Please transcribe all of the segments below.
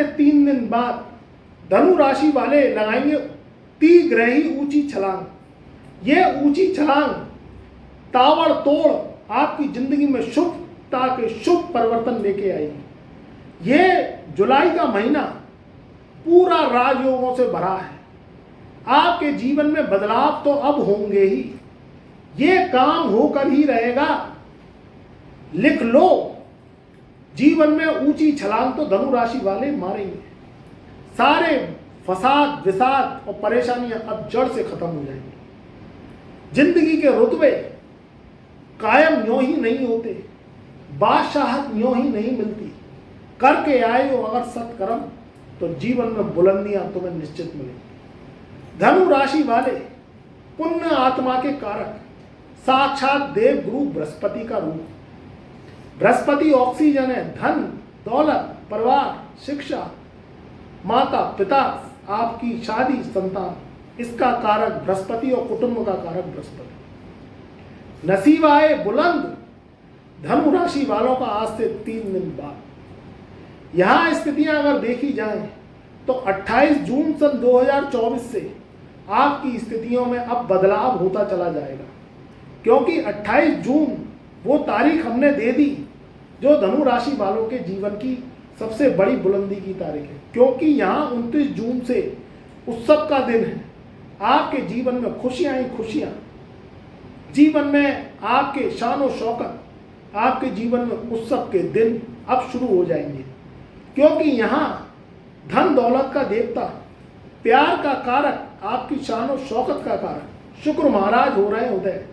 से 3 दिन बाद धनु राशि वाले लगाएंगे त्रिग्रही ऊंची छलांग। ये ऊंची छलांग ताबड़तोड़ आपकी जिंदगी में शुभता के शुभ परिवर्तन लेके आएगी। ये जुलाई का महीना पूरा राजयोगों से भरा है। आपके जीवन में बदलाव तो अब होंगे ही, ये काम होकर ही रहेगा। लिख लो, जीवन में ऊंची छलांग तो धनु राशि वाले मारेंगे। सारे फसाद विसाद और परेशानियां अब जड़ से खत्म हो जाएंगी। जिंदगी के रुतबे कायम यूं ही नहीं होते, बादशाहत यूं ही नहीं मिलती। करके आए हो अगर सत्कर्म तो जीवन में बुलंदियां तुम्हें निश्चित मिलेंगी। धनु राशि वाले पुण्य आत्मा के कारक साक्षात देव गुरु बृहस्पति का रूप। बृहस्पति ऑक्सीजन है, धन दौलत परिवार शिक्षा माता पिता आपकी शादी संतान, इसका कारक बृहस्पति और कुटुंब का कारक बृहस्पति। नसीब आए बुलंद धनु राशि वालों का आज से 3 दिन बाद। यहां स्थितियां अगर देखी जाएं तो 28 जून सन 2024 से आपकी स्थितियों में अब बदलाव होता चला जाएगा, क्योंकि 28 जून वो तारीख हमने दे दी जो धनु राशि वालों के जीवन की सबसे बड़ी बुलंदी की तारीख है। क्योंकि यहाँ 29 जून से उत्सव का दिन है। आपके जीवन में खुशियाँ ही खुशियाँ, जीवन में आपके शान और शौकत, आपके जीवन में उत्सव के दिन अब शुरू हो जाएंगे। क्योंकि यहाँ धन दौलत का देवता, प्यार का कारक, आपकी शान और शौकत का कारक शुक्र महाराज हो रहे हैं उदय।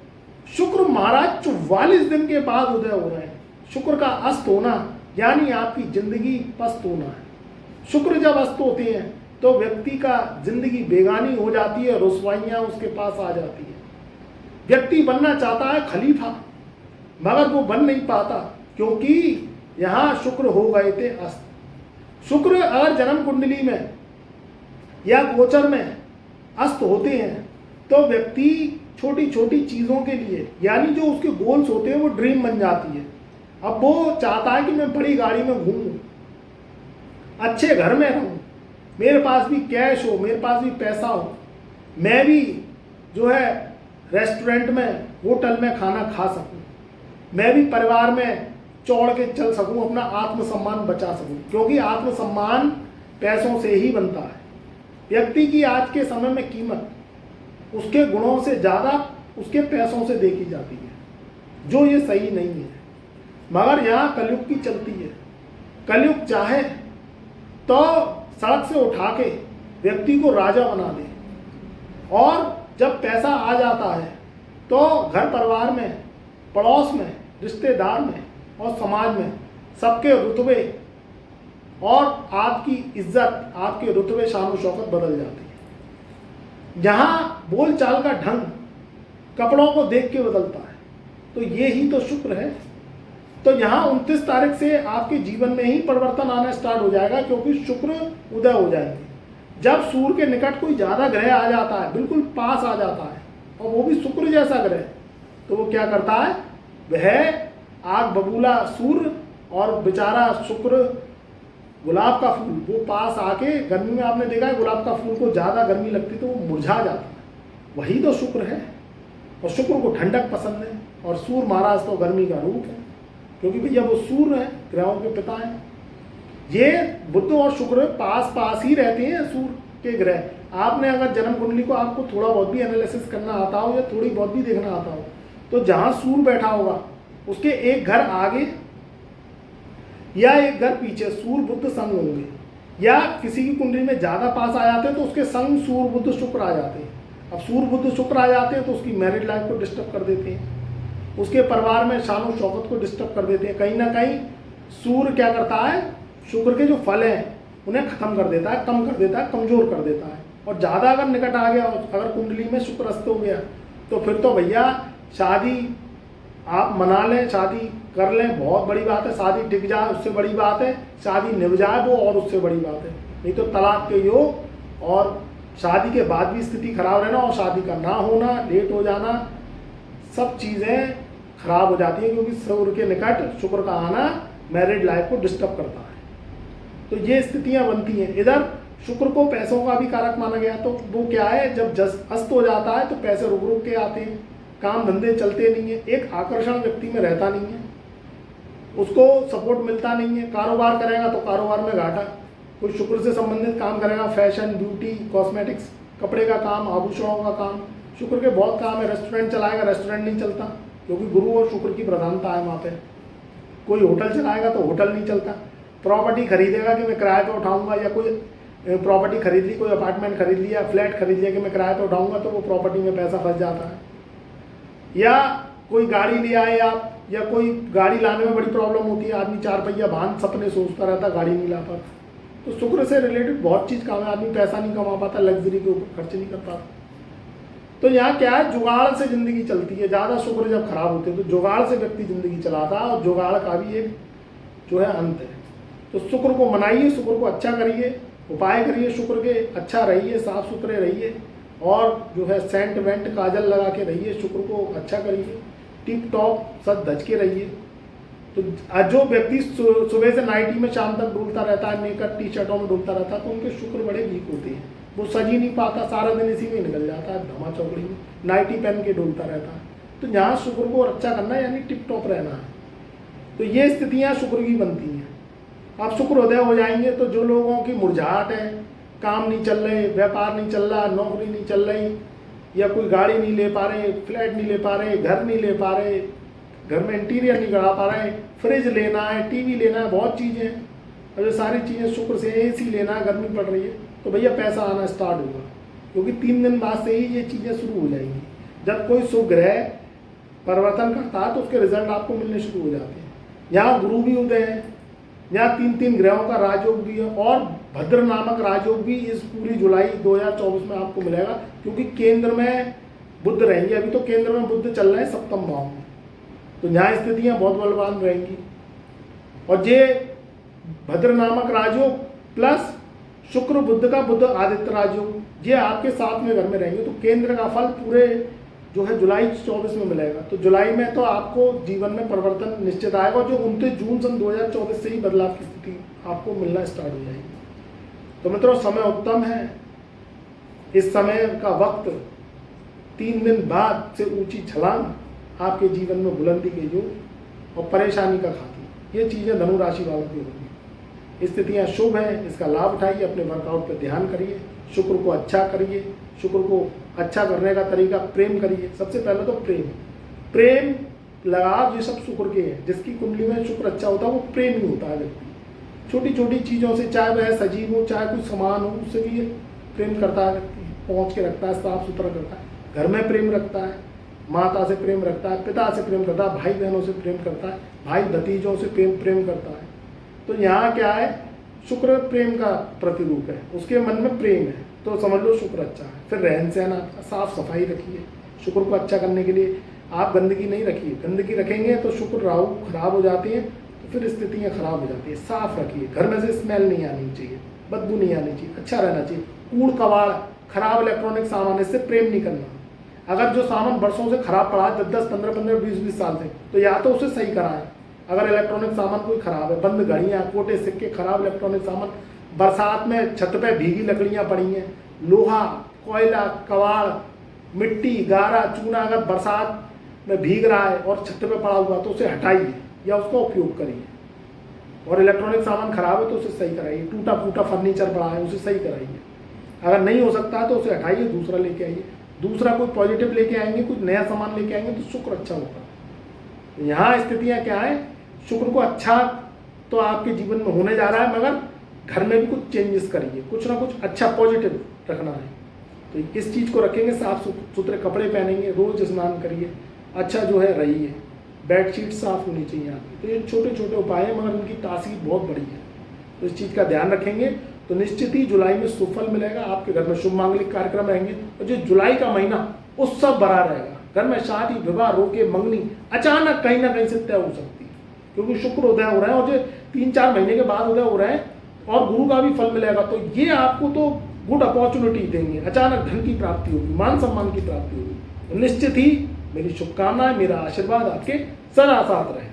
शुक्र महाराज 44 दिन के बाद उदय हो रहे हैं। शुक्र का अस्त होना यानी आपकी जिंदगी पस्त होना है। शुक्र जब अस्त होते हैं तो व्यक्ति का जिंदगी बेगानी हो जाती है, रुसवाइयाँ उसके पास आ जाती है। व्यक्ति बनना चाहता है खलीफा, मगर वो बन नहीं पाता, क्योंकि यहाँ शुक्र हो गए थे अस्त। शुक्र अगर जन्म कुंडली में या गोचर में अस्त होते हैं तो व्यक्ति छोटी छोटी चीज़ों के लिए, यानी जो उसके गोल्स होते हैं, वो ड्रीम बन जाती है। अब वो चाहता है कि मैं बड़ी गाड़ी में घूमूं, अच्छे घर में रहूं, मेरे पास भी कैश हो, मेरे पास भी पैसा हो, मैं भी जो है रेस्टोरेंट में होटल में खाना खा सकूं, मैं भी परिवार में चौड़ के चल सकूं, अपना आत्मसम्मान बचा सकूं। क्योंकि आत्मसम्मान पैसों से ही बनता है। व्यक्ति की आज के समय में कीमत उसके गुणों से ज़्यादा उसके पैसों से देखी जाती है, जो ये सही नहीं है। मगर यहाँ कलयुग की चलती है। कलयुग चाहे तो सड़क से उठा के व्यक्ति को राजा बना दे, और जब पैसा आ जाता है तो घर परिवार में, पड़ोस में, रिश्तेदार में और समाज में सबके रुतबे और आपकी इज्जत, आपके रुतबे शान शौकत बदल जाती है। जहाँ बोल चाल का ढंग कपड़ों को देख के बदलता है, तो ये ही तो शुक्र है। तो यहाँ 29 तारीख से आपके जीवन में ही परिवर्तन आना स्टार्ट हो जाएगा, क्योंकि शुक्र उदय हो जाएंगे। जब सूर्य के निकट कोई ज़्यादा ग्रह आ जाता है, बिल्कुल पास आ जाता है, और वो भी शुक्र जैसा ग्रह, तो वो क्या करता है, वह आग बबूला सूर्य और बेचारा शुक्र गुलाब का फूल, वो पास आके, गर्मी में आपने देखा है गुलाब का फूल को ज़्यादा गर्मी लगती तो वो मुरझा जाता है, वही तो शुक्र है। और शुक्र को ठंडक पसंद है, और सूर्य महाराज तो गर्मी का रूप है, क्योंकि भैया वो सूर्य है, ग्रहों के पिता हैं। ये बुध और शुक्र पास पास ही रहते हैं सूर्य के ग्रह। आपने अगर जन्म कुंडली को आपको थोड़ा बहुत भी एनालिसिस करना आता हो या थोड़ी बहुत भी देखना आता हो, तो जहाँ सूर्य बैठा होगा उसके एक घर आगे या एक घर पीछे सूर्य बुध संग होंगे, या किसी की कुंडली में ज़्यादा पास आ जाते हैं तो उसके संग सूर्य बुध शुक्र आ जाते हैं। अब सूर्य बुध शुक्र आ जाते हैं तो उसकी मैरिड लाइफ को डिस्टर्ब कर देते हैं, उसके परिवार में शान शौकत को डिस्टर्ब कर देते हैं। कहीं ना कहीं सूर्य क्या करता है, शुक्र के जो फल हैं उन्हें खत्म कर देता है, कम कर देता है, कमज़ोर कर देता है। और ज़्यादा अगर निकट आ गया, अगर कुंडली में शुक्र अस्त हो गया, तो फिर तो भैया शादी आप मना लें, शादी कर लें, बहुत बड़ी बात है। शादी टिक जाए उससे बड़ी बात है, शादी निभ जाए वो और उससे बड़ी बात है। नहीं तो तलाक के योग और शादी के बाद भी स्थिति खराब रहना और शादी का ना होना, लेट हो जाना, सब चीज़ें खराब हो जाती हैं, क्योंकि सूर्य के निकट शुक्र का आना मैरिड लाइफ को डिस्टर्ब करता है। तो ये स्थितियां बनती हैं। इधर शुक्र को पैसों का भी कारक माना गया, तो वो क्या है, जब अस्त हो जाता है तो पैसे रुक रुक के आते हैं, काम धंधे चलते नहीं है, एक आकर्षण व्यक्ति में रहता नहीं है, उसको सपोर्ट मिलता नहीं है। कारोबार करेगा तो कारोबार में घाटा, कोई शुक्र से संबंधित काम करेगा, फैशन, ब्यूटी, कॉस्मेटिक्स, कपड़े का काम, आभूषणों का काम, शुक्र के बहुत काम है। रेस्टोरेंट चलाएगा, रेस्टोरेंट नहीं चलता क्योंकि गुरु और शुक्र की प्रधानता है वहाँ पे। कोई होटल चलाएगा तो होटल नहीं चलता। प्रॉपर्टी खरीदेगा कि मैं किराए पे उठाऊंगा, या कोई प्रॉपर्टी खरीद ली, कोई अपार्टमेंट खरीद लिया, फ्लैट खरीद लिया कि मैं किराए पे उठाऊंगा, तो वो प्रॉपर्टी में पैसा फंस जाता है। या कोई गाड़ी ले आए आप, या कोई गाड़ी लाने में बड़ी प्रॉब्लम होती है, आदमी 4 पहिया वाहन सपने सोचता रहता, गाड़ी नहीं ला पाता। तो शुक्र से रिलेटेड बहुत चीज़ काम है, आदमी पैसा नहीं कमा पाता, लग्जरी के ऊपर खर्च नहीं कर पाता। तो यहाँ क्या है, जुगाड़ से ज़िंदगी चलती है। ज़्यादा शुक्र जब खराब होते हैं तो जुगाड़ से व्यक्ति ज़िंदगी चलाता है, और जुगाड़ का भी एक जो है अंत है। तो शुक्र को मनाइए, शुक्र को अच्छा करिए, उपाय करिए शुक्र के, अच्छा रहिए, साफ सुथरे रहिए, और जो है सेंट वेंट काजल लगा के रहिए, शुक्र को अच्छा करिए, टिप टॉप सच धज के रहिए। तो जो व्यक्ति सुबह से नाइटी में शाम तक डूलता रहता है, नेकर टी शर्टों में डूलता रहता है, तो उनके शुक्र बड़े वीक होते हैं, वो सज ही नहीं पाता, सारा दिन इसी में निकल जाता है, धमा चौकड़ी में नाइटी पहन के डूलता रहता है। तो यहाँ शुक्र को अच्छा करना है, यानी टिप टॉप रहना है। तो ये स्थितियाँ शुक्र की बनती हैं। आप शुक्रोदय हो जाएंगे तो जो लोगों की मुरझाहट है, काम नहीं चल रहे, व्यापार नहीं चल रहा, नौकरी नहीं चल रही, या कोई गाड़ी नहीं ले पा रहे, फ्लैट नहीं ले पा रहे, घर नहीं ले पा रहे, घर में इंटीरियर नहीं करा पा रहे, फ्रिज लेना है, टीवी लेना है, बहुत चीज़ें हैं, और ये सारी चीज़ें शुक्र से, एसी लेना है, गर्मी पड़ रही है, तो भैया पैसा आना स्टार्ट होगा, क्योंकि 3 दिन बाद से ही ये चीज़ें शुरू हो जाएंगी। जब कोई शुभ ग्रह परिवर्तन करता है तो उसके रिजल्ट आपको मिलने शुरू हो जाते हैं। यहाँ गुरु भी उदय है, यहाँ 3 ग्रहों का राजयोग भी है, और भद्र नामक राजयोग भी इस पूरी जुलाई 2024 में आपको मिलेगा, क्योंकि केंद्र में बुध रहेंगे। अभी तो केंद्र में बुध चल रहे हैं 7वें भाव में, तो यहाँ स्थितियाँ बहुत बलवान रहेंगी। और ये भद्र नामक राजयोग प्लस शुक्र बुध का बुध आदित्य राजयोग, ये आपके साथ में घर में रहेंगे, तो केंद्र का फल पूरे जो है जुलाई 24 में मिलेगा। तो जुलाई में तो आपको जीवन में परिवर्तन निश्चित आएगा, जो 29 जून सन 2024 से ही बदलाव की स्थिति आपको मिलना स्टार्ट हो जाएगी। तो मित्रों, समय उत्तम है। इस समय का वक्त 3 दिन बाद से ऊंची छलांग आपके जीवन में बुलंदी के योग और परेशानी का खात्मा, ये चीज़ें धनु राशि वालों की होगी। स्थितियाँ शुभ हैं, इसका लाभ उठाइए, अपने वर्कआउट पर ध्यान करिए, शुक्र को अच्छा करिए। शुक्र को अच्छा करने का तरीका, प्रेम करिए। सबसे पहले तो प्रेम लगाव, ये सब शुक्र के हैं। जिसकी कुंडली में शुक्र अच्छा होता है वो प्रेम ही होता है व्यक्ति। छोटी छोटी चीज़ों से, चाहे वह सजीव हो, चाहे कुछ सामान हो, उससे भी प्रेम करता है व्यक्ति, पहुँच के रखता है, साफ सुथरा करता है, घर में प्रेम रखता है, माता से प्रेम रखता है, पिता से प्रेम करता है, भाई बहनों से प्रेम करता है, भाई भतीजों से प्रेम करता है। तो यहाँ क्या है, शुक्र प्रेम का प्रतिरूप है, उसके मन में प्रेम है, तो समझ लो शुक्र अच्छा है। फिर रहन सहन आपका, साफ सफाई रखिए। शुक्र को अच्छा करने के लिए आप गंदगी नहीं रखिए, गंदगी रखेंगे तो शुक्र राहु खराब हो जाते हैं, तो फिर स्थितियाँ खराब हो जाती है। साफ रखिए, घर में से स्मेल नहीं आनी चाहिए, बदबू नहीं आनी चाहिए, अच्छा रहना चाहिए। कूड़ कबाड़, खराब इलेक्ट्रॉनिक सामान, इससे प्रेम नहीं करना। अगर जो सामान बरसों से खराब पड़ा है, 10-10, 15-15, 20-20 साल से, तो या तो उसे सही कराएं। अगर इलेक्ट्रॉनिक सामान कोई खराब है, बंद घड़ियाँ, कोटे सिक्के, खराब इलेक्ट्रॉनिक सामान, बरसात में छत पे भीगी लकड़ियाँ पड़ी हैं, लोहा, कोयला, कबाड़, मिट्टी, गारा, चूना अगर बरसात में भीग रहा है और छत पे पड़ा हुआ, तो उसे हटाइए या उसका उपयोग करिए। और इलेक्ट्रॉनिक सामान खराब है तो उसे सही कराइए। टूटा फूटा फर्नीचर पड़ा है, उसे सही कराइए। अगर नहीं हो सकता तो उसे हटाइए, दूसरा लेके आइए। दूसरा कोई पॉजिटिव लेके आएंगे, कुछ नया सामान लेके आएंगे, तो शुक्र अच्छा होगा। यहाँ स्थितियाँ क्या है, शुक्र को अच्छा तो आपके जीवन में होने जा रहा है, मगर घर में भी कुछ चेंजेस करिए, कुछ ना कुछ अच्छा पॉजिटिव रखना है। तो इस चीज़ को रखेंगे, साफ सुथरे कपड़े पहनेंगे, रोज स्नान करिए, अच्छा जो है रहिए, बेडशीट साफ होनी चाहिए आपकी। तो ये छोटे छोटे उपाय हैं, मगर इनकी तासीर बहुत बड़ी है। तो इस चीज़ का ध्यान रखेंगे तो निश्चित ही जुलाई में सुफल मिलेगा। आपके घर में शुभ मांगलिक कार्यक्रम रहेंगे, और जो जुलाई का महीना उत्सव भरा रहेगा। घर में शादी, विवाह, रोके, मंगनी अचानक कहीं ना कहीं से तय हो सकती है, क्योंकि शुक्र उदय हो रहे हैं, और जो 3-4 महीने के बाद उदय हो रहे हैं, और गुरु का भी फल मिलेगा। तो ये आपको तो गुड अपॉर्चुनिटी देंगे, अचानक धन की प्राप्ति होगी, मान सम्मान की प्राप्ति होगी। निश्चित ही मेरी शुभकामनाएं, मेरा आशीर्वाद आपके सदा साथ रहे।